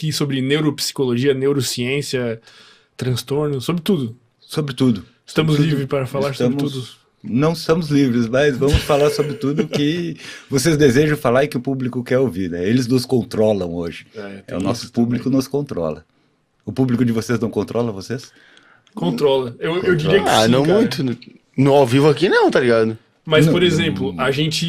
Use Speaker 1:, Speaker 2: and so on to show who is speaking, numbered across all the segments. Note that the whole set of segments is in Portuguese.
Speaker 1: aqui sobre neuropsicologia, neurociência, transtorno, sobre tudo.
Speaker 2: Sobre tudo.
Speaker 1: Estamos livres para falar sobre tudo.
Speaker 2: Não estamos livres, mas vamos falar sobre tudo que vocês desejam falar e que o público quer ouvir, né? Eles nos controlam hoje. O nosso público também nos controla. O público de vocês não controla vocês?
Speaker 1: Controla. Eu diria que sim,
Speaker 3: não
Speaker 1: cara.
Speaker 3: muito. No ao vivo aqui não, tá ligado?
Speaker 1: Mas, por exemplo, a gente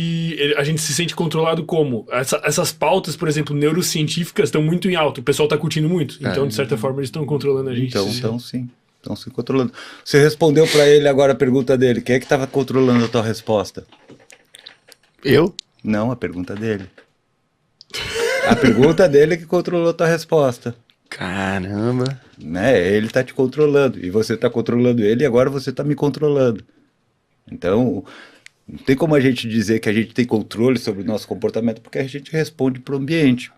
Speaker 1: se sente controlado como? Essas pautas, por exemplo, neurocientíficas estão muito em alta. O pessoal está curtindo muito. Então, de certa forma, eles estão controlando a gente.
Speaker 2: Então sim. Estão se controlando. Você respondeu para ele agora a pergunta dele. Quem é que estava controlando a tua resposta?
Speaker 3: Eu?
Speaker 2: Não, a pergunta dele. A pergunta dele é que controlou a tua resposta.
Speaker 3: Caramba.
Speaker 2: Né? Ele está te controlando. E você está controlando ele e agora você está me controlando. Então, não tem como a gente dizer que a gente tem controle sobre o nosso comportamento porque a gente responde para o ambiente.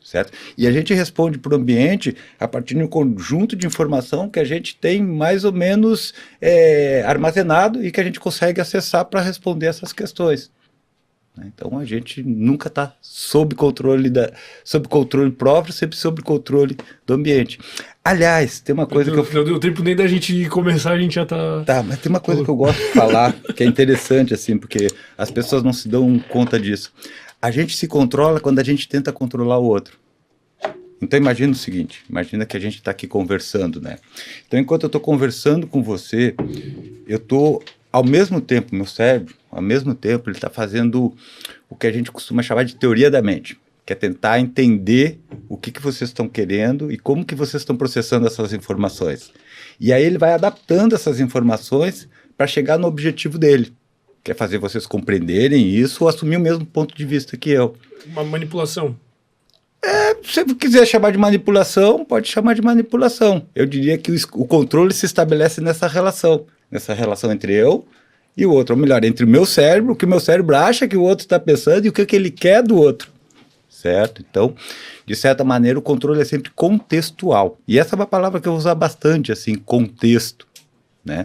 Speaker 2: Certo? E a gente responde para o ambiente a partir de um conjunto de informação que a gente tem mais ou menos armazenado e que a gente consegue acessar para responder essas questões. Então a gente nunca está sob controle próprio, sempre sob controle do ambiente. Aliás, tem uma coisa
Speaker 1: Não deu tempo nem da gente começar, a gente já tá...
Speaker 2: Tá, mas tem uma coisa que eu gosto de falar, que é interessante, assim, porque as pessoas não se dão conta disso. A gente se controla quando a gente tenta controlar o outro. Então imagina o seguinte, imagina que a gente está aqui conversando, né? Então enquanto eu estou conversando com você, eu estou, ao mesmo tempo, meu cérebro, ao mesmo tempo, ele está fazendo o que a gente costuma chamar de teoria da mente, que é tentar entender o que vocês estão querendo e como que vocês estão processando essas informações. E aí ele vai adaptando essas informações para chegar no objetivo dele. Quer fazer vocês compreenderem isso ou assumir o mesmo ponto de vista que eu.
Speaker 1: Uma manipulação.
Speaker 2: Se você quiser chamar de manipulação, pode chamar de manipulação. Eu diria que o controle se estabelece nessa relação entre eu e o outro. Ou melhor, entre o meu cérebro, o que o meu cérebro acha que o outro está pensando e o que ele quer do outro. Certo? Então, de certa maneira, o controle é sempre contextual. E essa é uma palavra que eu vou usar bastante, assim, contexto. Né?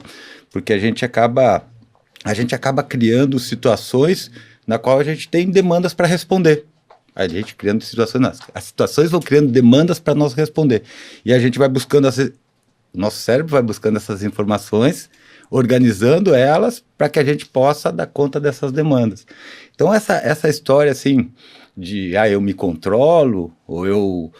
Speaker 2: Porque a gente acaba criando situações na qual a gente tem demandas para responder. A gente criando situações, as situações vão criando demandas para nós responder. E a gente vai buscando, nosso cérebro vai buscando essas informações, organizando elas para que a gente possa dar conta dessas demandas. Então essa história assim de eu me controlo ou eu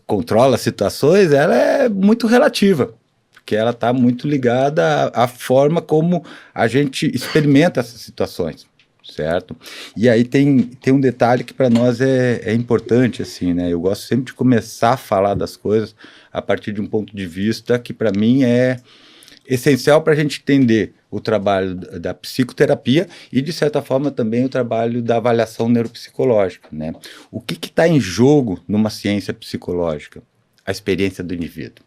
Speaker 2: controlo as situações, ela é muito relativa. Porque ela está muito ligada à forma como a gente experimenta essas situações, certo? E aí tem um detalhe que para nós é importante, assim, né? Eu gosto sempre de começar a falar das coisas a partir de um ponto de vista que para mim é essencial para a gente entender o trabalho da psicoterapia e, de certa forma, também o trabalho da avaliação neuropsicológica, né? O que está em jogo numa ciência psicológica? A experiência do indivíduo.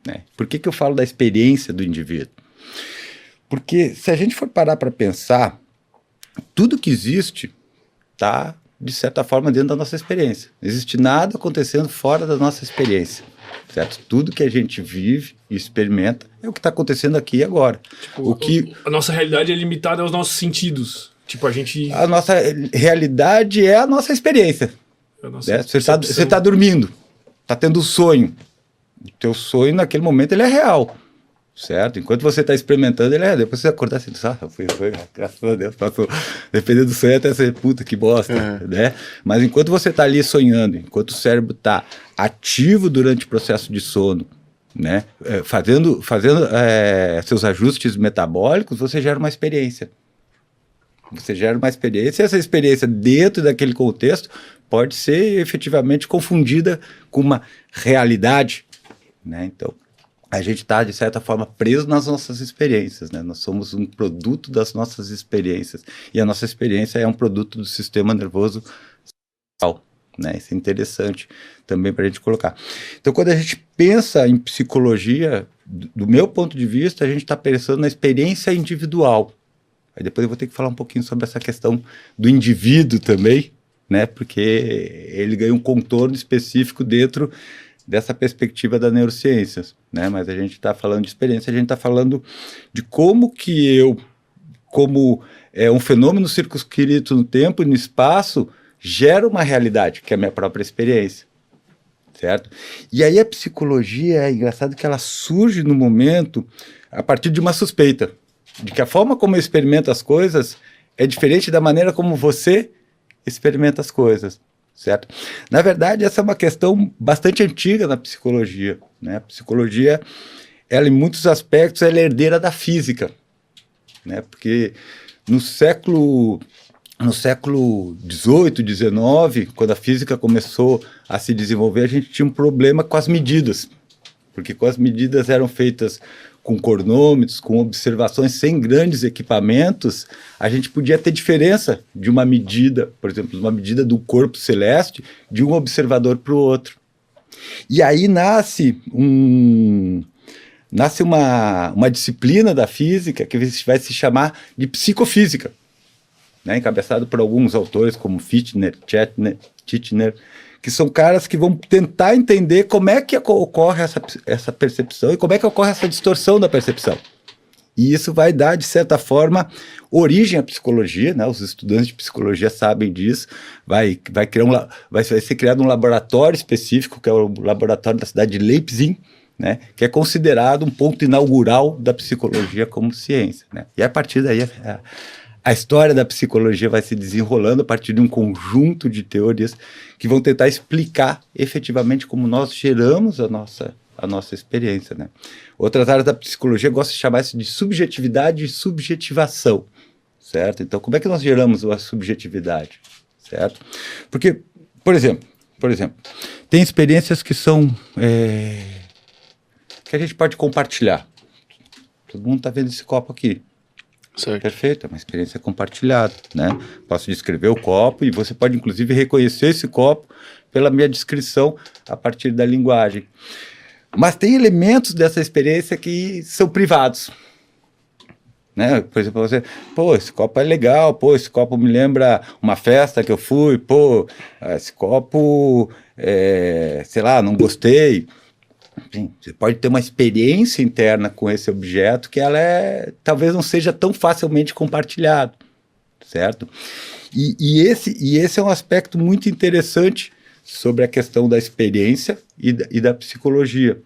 Speaker 2: Né? Por que eu falo da experiência do indivíduo? Porque se a gente for parar para pensar, tudo que existe está, de certa forma, dentro da nossa experiência. Não existe nada acontecendo fora da nossa experiência. Certo? Tudo que a gente vive e experimenta é o que está acontecendo aqui e agora.
Speaker 1: Tipo, a nossa realidade é limitada aos nossos sentidos. Tipo, a
Speaker 2: nossa realidade é a nossa experiência. Né? Você está dormindo, está tendo um sonho. O teu sonho, naquele momento, ele é real, certo? Enquanto você está experimentando, ele é real. Depois você acordar assim, foi, graças a Deus, passou. Dependendo do sonho, até ser, puta, que bosta, né? Mas enquanto você está ali sonhando, enquanto o cérebro está ativo durante o processo de sono, né? Fazendo seus ajustes metabólicos, você gera uma experiência. Você gera uma experiência, e essa experiência dentro daquele contexto pode ser efetivamente confundida com uma realidade. Né? Então, a gente está, de certa forma, preso nas nossas experiências. Né? Nós somos um produto das nossas experiências. E a nossa experiência é um produto do sistema nervoso central. Né? Isso é interessante também para a gente colocar. Então, quando a gente pensa em psicologia, do meu ponto de vista, a gente está pensando na experiência individual. Aí depois eu vou ter que falar um pouquinho sobre essa questão do indivíduo também, né? Porque ele ganha um contorno específico dentro dessa perspectiva das neurociências, né? Mas a gente está falando de experiência, a gente está falando de como que como um fenômeno circunscrito no tempo e no espaço, gera uma realidade, que é a minha própria experiência, certo? E aí a psicologia, é engraçado que ela surge no momento a partir de uma suspeita, de que a forma como eu experimento as coisas é diferente da maneira como você experimenta as coisas, certo? Na verdade, essa é uma questão bastante antiga na psicologia, né? A psicologia, ela em muitos aspectos, ela é herdeira da física, né? Porque no século XVIII, XIX, quando a física começou a se desenvolver, a gente tinha um problema com as medidas, porque com as medidas eram feitas com cronômetros, com observações sem grandes equipamentos, a gente podia ter diferença de uma medida, por exemplo, uma medida do corpo celeste, de um observador para o outro. E aí nasce uma disciplina da física que vai se chamar de psicofísica, né, encabeçado por alguns autores como Fichtner, Titchener, que são caras que vão tentar entender como é que ocorre essa percepção e como é que ocorre essa distorção da percepção. E isso vai dar, de certa forma, origem à psicologia, né? Os estudantes de psicologia sabem disso. Vai ser criado um laboratório específico, que é o laboratório da cidade de Leipzig, né? Que é considerado um ponto inaugural da psicologia como ciência, né? E a partir daí a história da psicologia vai se desenrolando a partir de um conjunto de teorias que vão tentar explicar efetivamente como nós geramos a nossa experiência, né? Outras áreas da psicologia gostam de chamar isso de subjetividade e subjetivação, certo? Então, como é que nós geramos a subjetividade, certo? Porque, por exemplo, tem experiências que são que a gente pode compartilhar. Todo mundo está vendo esse copo aqui.
Speaker 3: Certo.
Speaker 2: Perfeito, é uma experiência compartilhada, né? Posso descrever o copo e você pode, inclusive, reconhecer esse copo pela minha descrição a partir da linguagem. Mas tem elementos dessa experiência que são privados, né? Por exemplo, você, esse copo é legal, esse copo me lembra uma festa que eu fui, esse copo, sei lá, não gostei. Enfim, você pode ter uma experiência interna com esse objeto que ela talvez não seja tão facilmente compartilhado, certo? E esse é um aspecto muito interessante sobre a questão da experiência e da psicologia,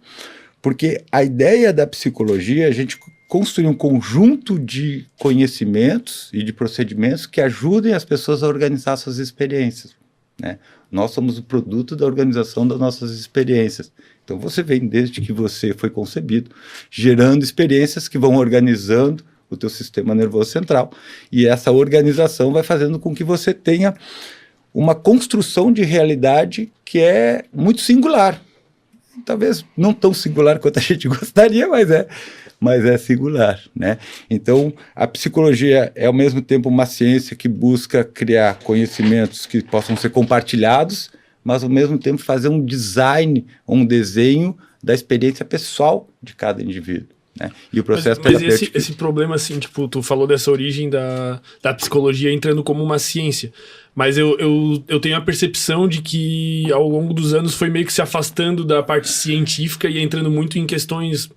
Speaker 2: porque a ideia da psicologia é a gente construir um conjunto de conhecimentos e de procedimentos que ajudem as pessoas a organizar suas experiências, né? Nós somos o produto da organização das nossas experiências. Então você vem desde que você foi concebido, gerando experiências que vão organizando o teu sistema nervoso central, e essa organização vai fazendo com que você tenha uma construção de realidade que é muito singular. Talvez não tão singular quanto a gente gostaria, mas é singular, né? Então, a psicologia é ao mesmo tempo uma ciência que busca criar conhecimentos que possam ser compartilhados, mas ao mesmo tempo fazer um design, um desenho da experiência pessoal de cada indivíduo, né? E o processo
Speaker 1: terapêutico... Mas esse problema, assim, tipo, tu falou dessa origem da psicologia entrando como uma ciência, mas eu tenho a percepção de que ao longo dos anos foi meio que se afastando da parte científica e entrando muito em questões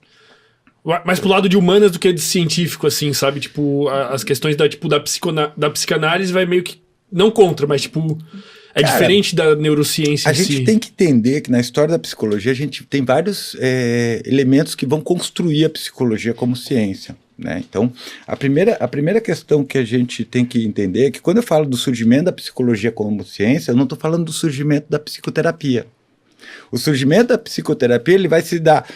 Speaker 1: mais pro lado de humanas do que de científico, assim, sabe? Tipo, as questões da psicanálise vai meio que, não contra, mas tipo... É diferente da neurociência em si. A
Speaker 2: gente tem que entender que na história da psicologia a gente tem vários elementos que vão construir a psicologia como ciência, né? Então, a primeira questão que a gente tem que entender é que quando eu falo do surgimento da psicologia como ciência, eu não estou falando do surgimento da psicoterapia. O surgimento da psicoterapia ele vai se dar,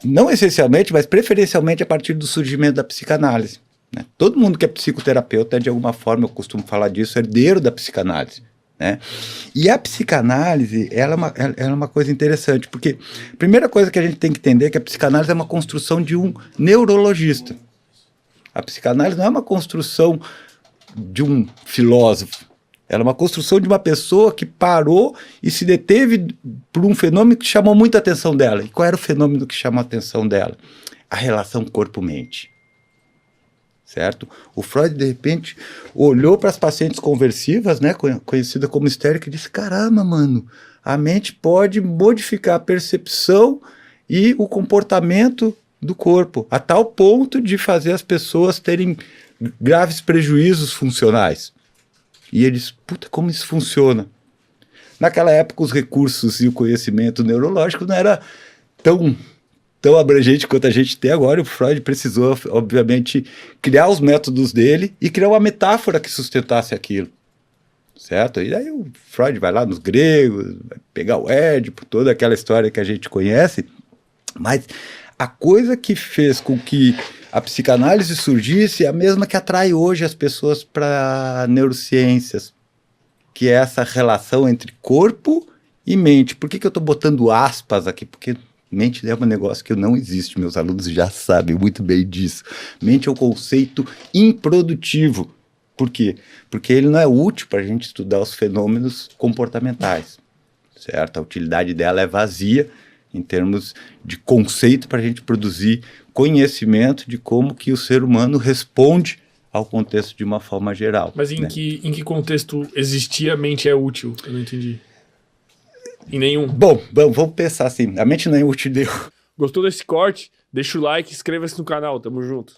Speaker 2: não essencialmente, mas preferencialmente a partir do surgimento da psicanálise, né? Todo mundo que é psicoterapeuta, de alguma forma, eu costumo falar disso, é herdeiro da psicanálise, né? E a psicanálise, ela é uma coisa interessante, porque a primeira coisa que a gente tem que entender é que a psicanálise é uma construção de um neurologista. A psicanálise não é uma construção de um filósofo, ela é uma construção de uma pessoa que parou e se deteve por um fenômeno que chamou muita atenção dela. E qual era o fenômeno que chamou a atenção dela? A relação corpo-mente. Certo? O Freud, de repente, olhou para as pacientes conversivas, né, conhecida como histérica, e disse, caramba, mano, a mente pode modificar a percepção e o comportamento do corpo, a tal ponto de fazer as pessoas terem graves prejuízos funcionais. E ele disse, puta, como isso funciona? Naquela época, os recursos e o conhecimento neurológico não era tão abrangente quanto a gente tem agora. O Freud precisou, obviamente, criar os métodos dele e criar uma metáfora que sustentasse aquilo, certo? E aí o Freud vai lá nos gregos, vai pegar o Édipo, toda aquela história que a gente conhece, mas a coisa que fez com que a psicanálise surgisse é a mesma que atrai hoje as pessoas para neurociências, que é essa relação entre corpo e mente. Por que eu estou botando aspas aqui? Porque mente é um negócio que não existe, meus alunos já sabem muito bem disso. Mente é um conceito improdutivo. Por quê? Porque ele não é útil para a gente estudar os fenômenos comportamentais, certo? A utilidade dela é vazia em termos de conceito para a gente produzir conhecimento de como que o ser humano responde ao contexto de uma forma geral.
Speaker 1: Mas em que contexto existir a mente é útil? Eu não entendi. Em nenhum.
Speaker 2: Bom, vamos pensar assim. A mente não é útil nenhum.
Speaker 1: Gostou desse corte? Deixa o like e inscreva-se no canal. Tamo junto.